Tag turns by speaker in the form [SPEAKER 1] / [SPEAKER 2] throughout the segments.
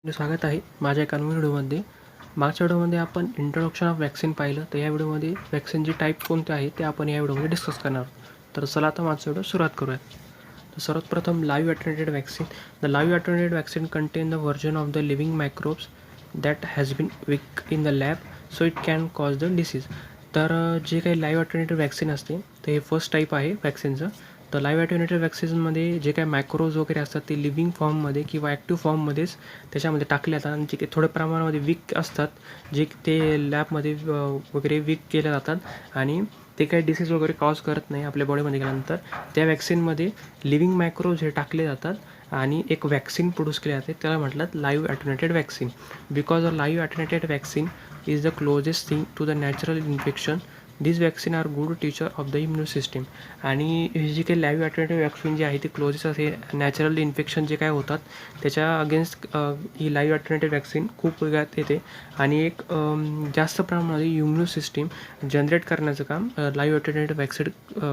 [SPEAKER 1] स्वागत आहे माझ्या एका नवीन व्हिडिओमध्ये. मागच्या व्हिडिओमध्ये आपण इंट्रोडक्शन ऑफ वॅक्सिन पाहिलं, तर या व्हिडिओमध्ये वॅक्सिनचे टाईप कोणते आहेत ते आपण या व्हिडिओमध्ये डिस्कस करणार आहोत. तर चला आता माझा व्हिडिओ सुरुवात करूयात. तर सर्वात प्रथम live attenuated vaccine. The live attenuated vaccine contain the version of the living microbes that has been weak in the lab so it can cause the disease. तर जे काही लाईव्ह ॲटेन्युएटेड वॅक्सिन असते ते हे फर्स्ट टाईप आहे वॅक्सिनचं. तर live ॲटेन्युएटेड वॅक्सिनमध्ये जे काही मायक्रोज वगैरे असतात ते लिव्हिंग फॉर्ममध्ये किंवा ॲक्टिव्ह फॉर्ममध्येच त्याच्यामध्ये टाकले जातात आणि जे काही थोड्या प्रमाणामध्ये वीक असतात, जे ते लॅबमध्ये वगैरे वीक केले जातात आणि ते काही डिसीज वगैरे कॉज करत नाही आपल्या बॉडीमध्ये गेल्यानंतर. त्या वॅक्सिनमध्ये लिव्हिंग मायक्रोज हे टाकले जातात आणि एक वॅक्सिन प्रोड्यूस केली जाते, त्याला म्हटलं live attenuated vaccine. Because a live attenuated vaccine is the closest thing to the natural infection. This vaccine are good teacher of the immune system. आणि ही जी काही लाईव्ह ॲटेन्युएटेड वॅक्सिन जी आहे ती क्लोजेस्ट असे नॅचरल इन्फेक्शन जे काय होतात त्याच्या अगेन्स्ट ही लाईव्ह ॲटेन्युएटेड वॅक्सिन खूप वेगात येते आणि एक जास्त प्रमाणामध्ये इम्युन सिस्टीम जनरेट करण्याचं काम लाईव्ह ॲटेन्युएटेड वॅक्सिन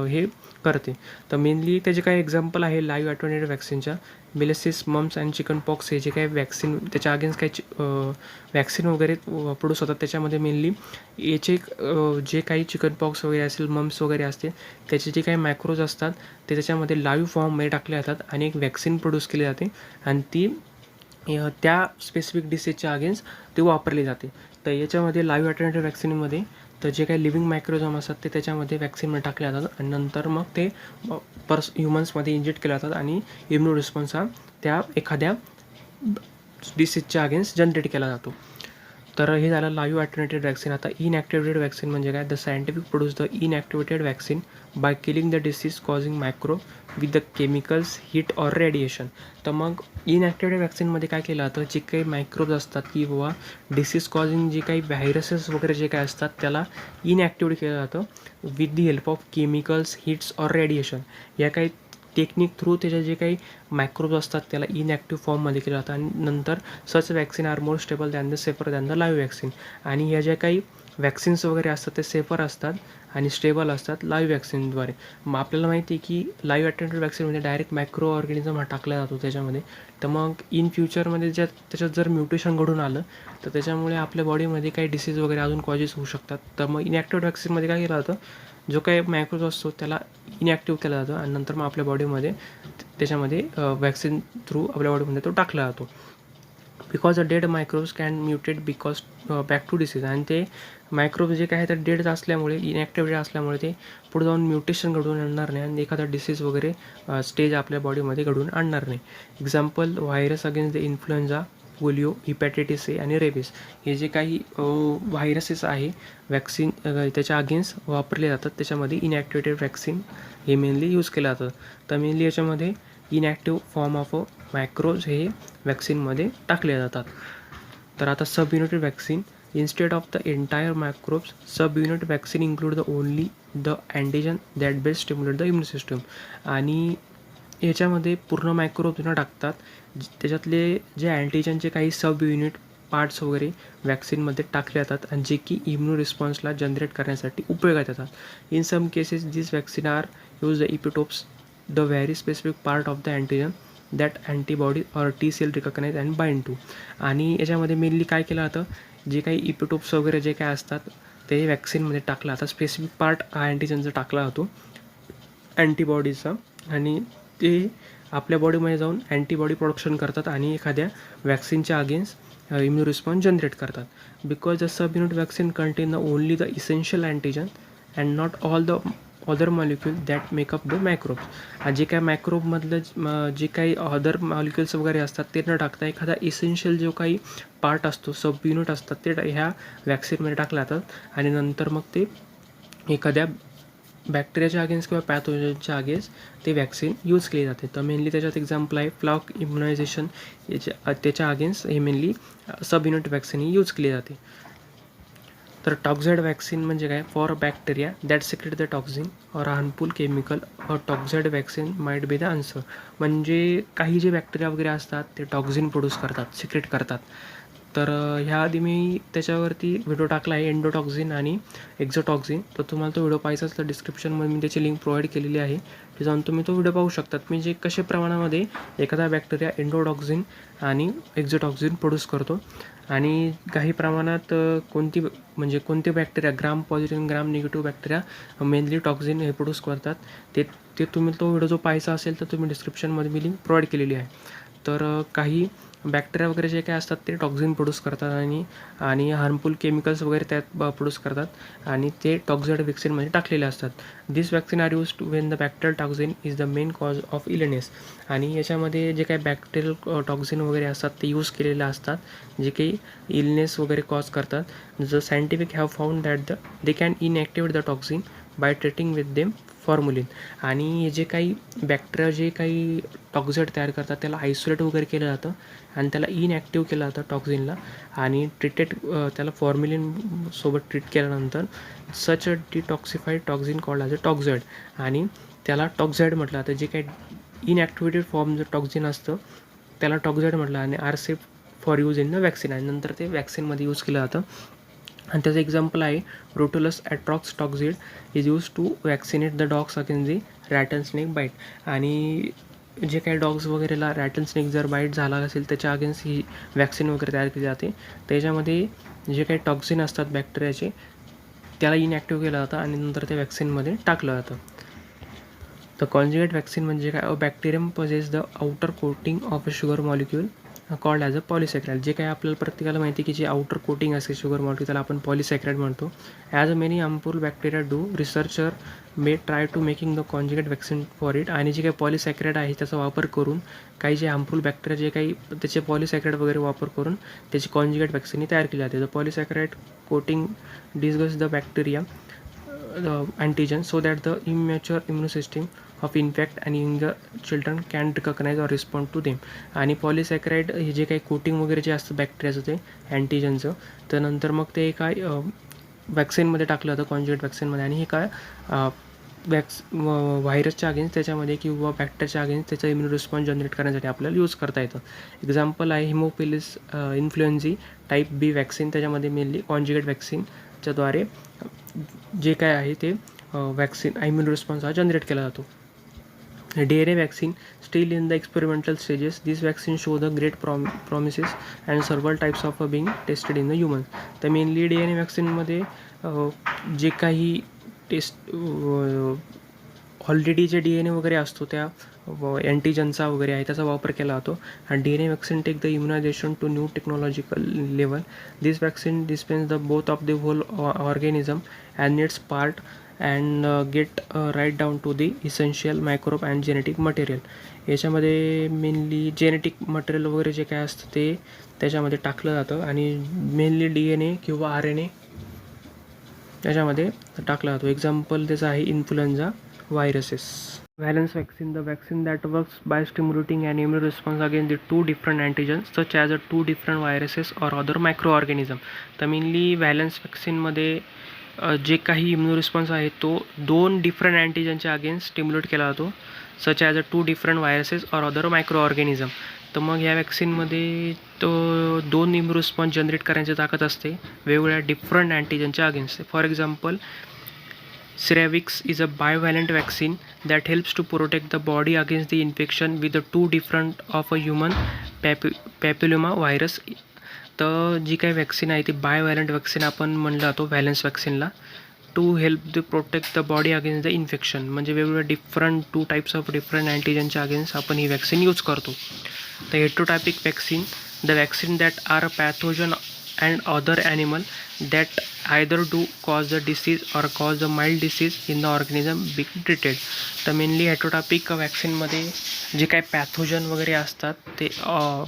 [SPEAKER 1] हे करते. तर मेनली त्याचे काही एक्झाम्पल आहे लाईव्ह ॲटेन्युएटेड वॅक्सिनच्या. Measles, mumps and chicken pox हे जे काही वॅक्सिन त्याच्या अगेन्स्ट काही वॅक्सिन वगैरे प्रोड्यूस होतात, त्याच्यामध्ये मेनली याचे जे काही चिकन पॉक्स वगैरे असेल, मम्स वगैरे असतील, त्याचे जे काही मॅक्रोज असतात ते त्याच्यामध्ये लाईव्ह फॉर्ममध्ये टाकले जातात आणि एक वॅक्सिन प्रोड्यूस केली जाते आणि ती त्या स्पेसिफिक डिसीजच्या अगेन्स्ट ते वापरली जाते. तर याच्यामध्ये लाईव्ह ॲटेन्युएटेड वॅक्सिनमध्ये तर जे काही लिव्हिंग मायक्रोजम असतात ते त्याच्यामध्ये वॅक्सिनमध्ये टाकले जातात आणि नंतर मग ते ह्युमन्समध्ये इंजेक्ट केले जातात आणि इम्युन रिस्पॉन्स हा त्या एखाद्या डिसीजच्या अगेन्स्ट जनरेट केला जातो. तर हे झालं लाईव्ह ॲटेन्युएटेड वॅक्सिन. आता इनॲक्टिवेटेड वॅक्सिन म्हणजे काय? The scientific produce the inactivated vaccine by killing the disease causing micro with the chemicals, heat or radiation. तर मग इनॲक्टिवेटेड वॅक्सिनमध्ये काय केलं जातं, जे काही मायक्रोब्स असतात किंवा डिसीज कॉझिंग जे काही व्हायरसेस वगैरे जे काय असतात त्याला इनॲक्टिवेट केलं जातं with the help of chemicals, heats or radiation. या काही टेक्निक थ्रू त्याचे जे काही मायक्रोब्स असतात त्याला इनॲक्टिव्ह फॉर्ममध्ये केलं जातं आणि नंतर such vaccine are more stable than the safer than the live vaccine. आणि ह्या ज्या काही वॅक्सिन्स वगैरे असतात ते सेफर असतात आणि स्टेबल असतात लाईव्ह वॅक्सिनद्वारे. मग आपल्याला माहिती आहे की लाईव्ह ॲटेन्युएटेड वॅक्सिनमध्ये डायरेक्ट मायक्रो ऑर्गॅनिझम हा टाकला जातो त्याच्यामध्ये. तर मग इन फ्युचरमध्ये त्याच्यात जर म्युटेशन घडून आलं तर त्याच्यामुळे आपल्या बॉडीमध्ये काही डिसीज वगैरे अजून कॉजेस होऊ शकतात. तर मग इनॲक्टिव्ह वॅक्सिनमध्ये काय केलं जातं, जो काही मायक्रोज असतो त्याला इनॲक्टिव्ह केला जातो आणि नंतर मग आपल्या बॉडीमध्ये त्याच्यामध्ये वॅक्सिन थ्रू आपल्या बॉडीमध्ये तो टाकला जातो. Because a dead microbes can mutate because back to disease. आणि ते मायक्रोब जे काय आहे तर डेड असल्यामुळे, इनॲक्टिव्ह असल्यामुळे ते पुढे जाऊन म्युटेशन घडवून आणणार नाही आणि एखादा डिसीज वगैरे स्टेज आपल्या बॉडीमध्ये घडवून आणणार नाही. Example virus against the influenza, polio, hepatitis A आणि रेबीज. हे जे काही व्हायरसेस आहे वॅक्सिन त्याच्या अगेन्स्ट वापरले जातात, त्याच्यामध्ये इनॲक्टिवेटेड वॅक्सिन हे मेनली यूज केलं जातं. तर मेनली याच्यामध्ये इनॲक्टिव्ह फॉर्म ऑफ मायक्रोज हे वॅक्सिनमध्ये टाकले जातात. तर आता sub united vaccine. Instead of the entire microbes, subunit vaccine include the only the antigen that best stimulate the immune system. आणि याच्यामध्ये पूर्ण मायक्रोब न टाकतात, त्याच्यातले जे अँटीजनचे काही सब युनिट पार्ट्स वगैरे वॅक्सिनमध्ये टाकले जातात आणि जे की इम्युन रिस्पॉन्सला जनरेट करण्यासाठी उपयोगात येतात. In some cases this vaccine are use the epitopes, the very specific part of the antigen that antibody or T cell recognise and bind to. आणि याच्यामध्ये मेनली काय केलं जातं, जे काही इपिटोप्स वगैरे जे काय असतात ते वॅक्सिनमध्ये टाकलं जातं. स्पेसिफिक पार्ट हा अँटीजनचा टाकला जातो अँटीबॉडीचा आणि ते आपल्या बॉडीमध्ये जाऊन अँटीबॉडी प्रोडक्शन करतात आणि एखाद्या वॅक्सिनच्या अगेन्स्ट इम्युन रिस्पॉन्स जनरेट करतात. Because the sub unit vaccine contain the only the essential antigen and not all the other molecule that makeup the microbes. जे काय मायक्रोबमधलं जे काही अदर मॉलिक्युल्स वगैरे असतात ते न टाकता एखादा इसेन्शियल जो काही पार्ट असतो, सब युनिट असतात ते ह्या वॅक्सिनमध्ये टाकले जातात आणि नंतर मग ते एखाद्या बॅक्टेरियाच्या अगेन्स्ट किंवा पॅथोजनच्या अगेन्स्ट ते वॅक्सिन यूज केली जाते. तर मेनली त्याच्यात एक्झाम्पल आहे फ्लॉक इम्युनायझेशन, त्याच्या अगेन्स्ट हे मेनली सब युनिट वॅक्सिन ही यूज केली जाते. तर टॉक्झाइड वॅक्सिन म्हणजे काय? For bacteria that secrete the toxin or harmful chemical or toxoid vaccine might be the answer. म्हणजे काही जे बॅक्टेरिया वगैरे असतात ते टॉक्झिन प्रोड्यूस करतात, सिक्रेट करतात. तर ह्या आधी मी त्याच्यावरती व्हिडिओ टाकला आहे एंडोटॉक्झिन आणि एक्झोटॉक्झिन. तर तुम्हाला तो व्हिडिओ पाहायचा तर डिस्क्रिप्शनमध्ये मी त्याची लिंक प्रोव्हाइड केलेली आहे. ते जाऊन तुम्ही तो व्हिडिओ पाहू शकतात. म्हणजे कशा प्रमाणामध्ये एखादा बॅक्टेरिया एंडोटॉक्सिन आणि एक्झोटॉक्सिन प्रोड्यूस करतो आणि काही प्रमाणात कोणते बॅक्टेरिया ग्राम पॉझिटिव्ह ग्राम निगेटिव्ह बॅक्टेरिया मेनली टॉक्सिन हे प्रोड्यूस करतात. ते तुम्ही तो व्हिडिओ जो पाहायचा असेल तर तुम्ही डिस्क्रिप्शनमध्ये मी लिंक प्रोव्हाइड केलेली आहे. तर काही बॅक्टेरिया वगैरे जे काही असतात ते टॉक्झिन प्रोड्यूस करतात आणि हार्मफुल केमिकल्स वगैरे त्यात प्रोड्यूस करतात आणि ते टॉक्झाइड वॅक्सिनमध्ये टाकलेले असतात. This vaccine are use to when the bacterial toxin is the main cause of illness. आणि याच्यामध्ये जे काही बॅक्टेरियल टॉक्झिन वगैरे असतात ते यूज केलेले असतात जे काही इलनेस वगैरे कॉज करतात. The scientific have found that they can inactivate the toxin by treating with them formalin. आणि जे काही बॅक्टेरिया जे काही टॉक्झाइड तयार करतात त्याला आयसोलेट वगैरे केलं जातं आणि त्याला इनॲक्टिव्ह केलं जातं टॉक्झिनला आणि त्याला फॉर्म्युलिन सोबत ट्रीट केल्यानंतर सच अ डिटॉक्सिफाईड टॉक्झिन कॉल्ड ॲज अ टॉक्झाइड आणि त्याला टॉक्झाइड म्हटलं जातं. जे काही इनॲक्टिवेटेड फॉर्म जर टॉक्झिन असतं त्याला टॉक्झाइड म्हटलं आणि are safe for use in the vaccine आणि नंतर ते वॅक्सिनमध्ये यूज केलं जातं. आणि त्याचं एक्झाम्पल आहे crotalus atrox toxoid is use to vaccinate the dogs against the rattlesnake bite. आणि जे काही डॉग्स वगैरेला रॅटन स्नेक जर बाईट झाला असेल त्याच्या अगेन्स्ट ही वॅक्सिन वगैरे तयार केली जाते. त्याच्यामध्ये जे काही टॉक्सिन असतात बॅक्टेरियाचे त्याला इनॲक्टिव्ह केलं जातं आणि नंतर ते वॅक्सिनमध्ये टाकलं जातं. द कॉन्जुगेट वॅक्सिन म्हणजे काय, bacterium possess the outer coating of a sugar molecule called as a polysaccharide. जे काही आपल्याला प्रत्येकाला माहिती की जे आउटर कोटिंग असते शुगर मॉलिक्यूल त्याला आपण पॉलिसॅक्राइड म्हणतो. As a many harmful bacteria do researcher may try to making the conjugate vaccine for it. आणि जे काही पॉलिसॅक्राइड आहे त्याचा वापर करून काही जे हार्मफुल बॅक्टेरिया जे काही त्याचे पॉलिसॅक्राइड वगैरे वापर करून त्याची कॉन्जुगेट वॅक्सिन तयार केली जाते. The polysaccharide coating disguise the bacteria antigen so that the immature immune system of infant and younger children can recognize or respond to them. आणि पॉलिसॅक्राइड हे जे काही कोटिंग वगैरे जे असतं बॅक्टेरियाचं ते अँटीजनचं तर नंतर मग ते काय वॅक्सिनमध्ये टाकलं जातं कॉन्जुगेट वॅक्सिनमध्ये. आणि हे काय व्हायरसच्या अगेन्स्ट त्याच्यामध्ये किंवा बॅक्टेरियाच्या अगेन्स्ट त्याचा इम्युन रिस्पॉन्स जनरेट करण्यासाठी आपल्याला यूज करता येतं. एक्झाम्पल आहे हिमोफिलिस इन्फ्लुएन्झी टाईप बी वॅक्सिन. त्याच्यामध्ये मेनली कॉन्जुगेट वॅक्सिनच्याद्वारे जे काय आहे ते वॅक्सिन इम्युन रिस्पॉन्स हा जनरेट केला जातो. DNA vaccine steel in the experimental stages. This vaccine show the great promises and सर्वल types of being tested in the human. तर मेनली DNA वॅक्सिनमध्ये जे काही ऑलरेडी जे DNA वगैरे असतो त्या अँटीजनचा वगैरे आहे त्याचा वापर केला जातो. आणि DNA vaccine take the immunization to new technological level. This vaccine dispense the both of the whole organism and its part and get right down to the essential microbe and genetic material. याच्यामध्ये mainly genetic material वगैरे जे काय असतं ते त्याच्यामध्ये टाकलं जातं आणि मेनली DNA किंवा RNA त्याच्यामध्ये टाकला जातो. एक्झाम्पल त्याचं आहे influenza viruses. Valence vaccine, the vaccine that works by stimulating an immune response against the two different antigens such as two different viruses or other microorganism. तर मेनली व्हॅलन्स वॅक्सिनमध्ये जे काही immuno response आहे तो 2 different अँटीजनच्या against stimulate केला जातो such as 2 different viruses or other micro organism. तर मग ह्या वॅक्सिनमध्ये तो 2 इम्युनो रिस्पॉन्स जनरेट करण्याची ताकद असते वेगवेगळ्या डिफरंट अँटीजनच्या against. For example Cervarix is a bivalent vaccine that helps to protect the body against the infection with the 2 different of a human papilloma virus. तर जी काही वॅक्सिन आहे ती बायव्हॅलंट वॅक्सिन आपण म्हणलं जातो व्हॅलन्स वॅक्सिनला to help the protect the body against the infection. म्हणजे वेगवेगळ्या डिफरंट 2 टाईप्स ऑफ डिफरंट अँटीजनच्या अगेन्स्ट आपण ही वॅक्सिन यूज करतो. The heterotypic vaccine, the vaccine that are a pathogen and other animal that either do cause the disease or cause the mild disease in the organism being treated. तर mainly heterotopic वॅक्सिनमध्ये जे काही pathogen वगैरे असतात ते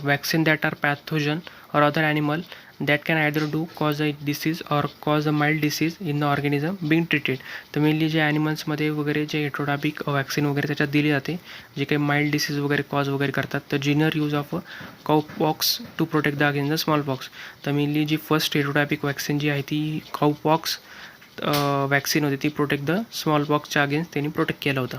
[SPEAKER 1] vaccine that are pathogen or other animal that can either do cause a disease or cause a mild disease in the organism being treated. तर mainly जे ॲनिमल्समध्ये वगैरे जे हेट्रोटॉपिक वॅक्सिन वगैरे त्याच्यात दिली जाते जे काही माइल्ड डिसीज वगैरे कॉज वगैरे करतात. तर Jenner use of cowpox to protect the against the smallpox. तर मेनली जी फर्स्ट हेट्रोटॉपिक वॅक्सिन जी आहे ती काउपॉक्स वॅक्सिन होती ती प्रोटेक्ट द स्मॉल पॉक्सच्या अगेन्स्ट त्यांनी प्रोटेक्ट केलं होतं.